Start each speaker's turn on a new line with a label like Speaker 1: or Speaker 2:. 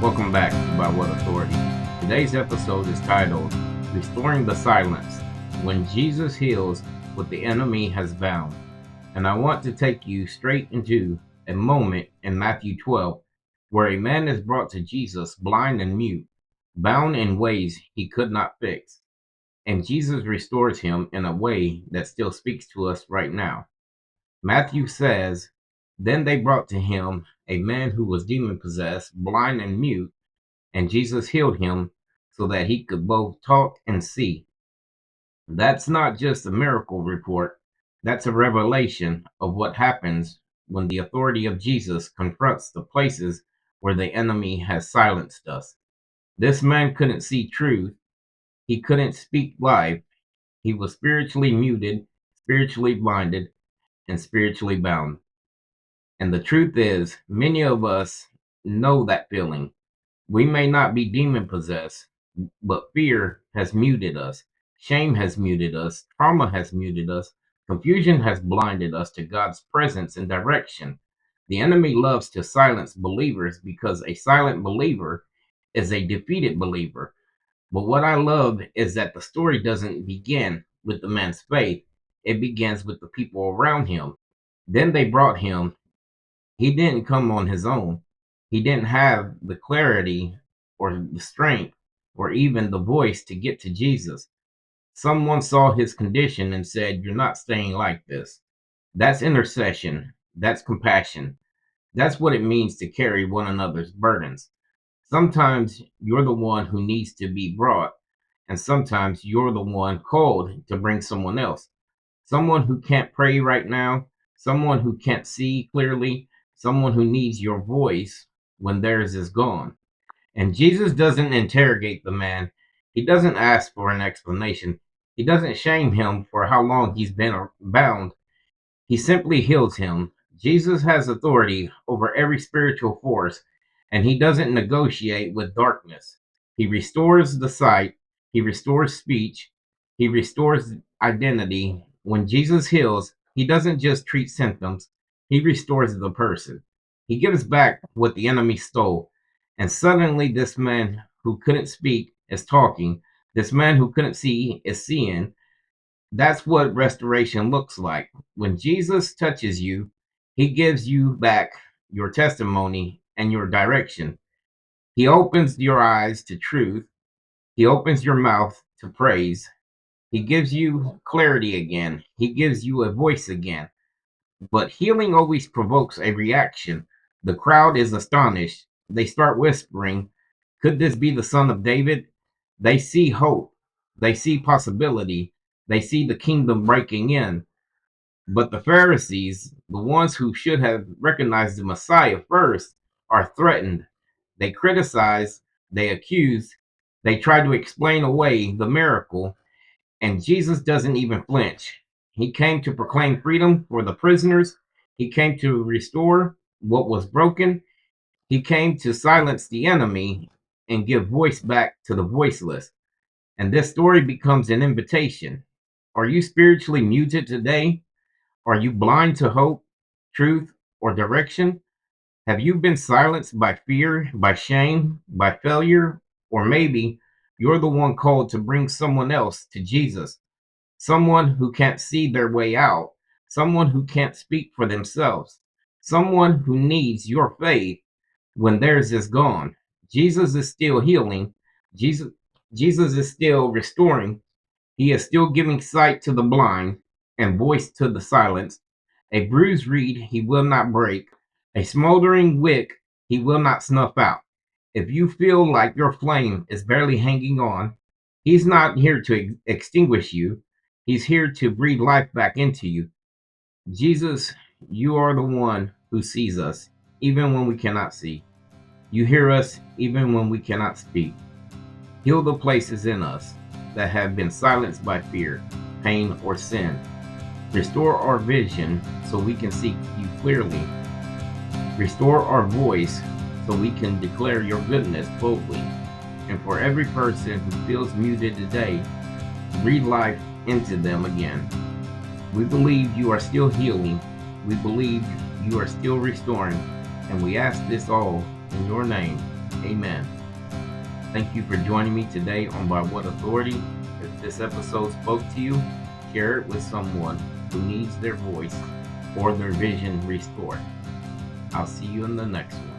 Speaker 1: Welcome back to By What Authority. Today's episode is titled Restoring the Silence When Jesus Heals What the Enemy Has Bound. And I want to take you straight into a moment in Matthew 12 where a man is brought to Jesus blind and mute, bound in ways he could not fix. And Jesus restores him in a way that still speaks to us right now. Matthew says, Then they brought to him a man who was demon possessed, blind and mute, and Jesus healed him so that he could both talk and see. That's not just a miracle report, that's a revelation of what happens when the authority of Jesus confronts the places where the enemy has silenced us. This man couldn't see truth, he couldn't speak life, he was spiritually muted, spiritually blinded, and spiritually bound. And the truth is, many of us know that feeling. We may not be demon possessed, but fear has muted us. Shame has muted us. Trauma has muted us. Confusion has blinded us to God's presence and direction. The enemy loves to silence believers because a silent believer is a defeated believer. But what I love is that the story doesn't begin with the man's faith, it begins with the people around him. Then they brought him. He didn't come on his own. He didn't have the clarity or the strength or even the voice to get to Jesus. Someone saw his condition and said, You're not staying like this. That's intercession. That's compassion. That's what it means to carry one another's burdens. Sometimes you're the one who needs to be brought, and sometimes you're the one called to bring someone else. Someone who can't pray right now, someone who can't see clearly, someone who needs your voice when theirs is gone. And Jesus doesn't interrogate the man. He doesn't ask for an explanation. He doesn't shame him for how long he's been bound. He simply heals him. Jesus has authority over every spiritual force, and he doesn't negotiate with darkness. He restores the sight, he restores speech, he restores identity. When Jesus heals, he doesn't just treat symptoms, he restores the person. He gives back what the enemy stole. And suddenly, this man who couldn't speak is talking. This man who couldn't see is seeing. That's what restoration looks like. When Jesus touches you, he gives you back your testimony and your direction. He opens your eyes to truth. He opens your mouth to praise. He gives you clarity again. He gives you a voice again. But healing always provokes a reaction. The crowd is astonished. They start whispering, Could this be the son of David? They see hope. They see possibility. They see the kingdom breaking in. But the Pharisees, the ones who should have recognized the Messiah first, are threatened. They criticize, they accuse, they try to explain away the miracle, and Jesus doesn't even flinch. He came to proclaim freedom for the prisoners. He came to restore what was broken. He came to silence the enemy and give voice back to the voiceless. And this story becomes an invitation. Are you spiritually muted today? Are you blind to hope, truth, or direction? Have you been silenced by fear, by shame, by failure? Or maybe you're the one called to bring someone else to Jesus, someone who can't see their way out, someone who can't speak for themselves, someone who needs your faith when theirs is gone. Jesus is still healing. Jesus, Jesus is still restoring. He is still giving sight to the blind and voice to the silenced. A bruised reed he will not break. A smoldering wick he will not snuff out. If you feel like your flame is barely hanging on, he's not here to extinguish you. He's here to breathe life back into you. Jesus, you are the one who sees us, even when we cannot see. You hear us, even when we cannot speak. Heal the places in us that have been silenced by fear, pain, or sin. Restore our vision so we can see you clearly. Restore our voice so we can declare your goodness boldly. And for every person who feels muted today, breathe life into them again. We believe you are still healing. We believe you are still restoring. And we ask this all in your name. Amen. Thank you for joining me today on By What Authority. If this episode spoke to you, share it with someone who needs their voice or their vision restored. I'll see you in the next one.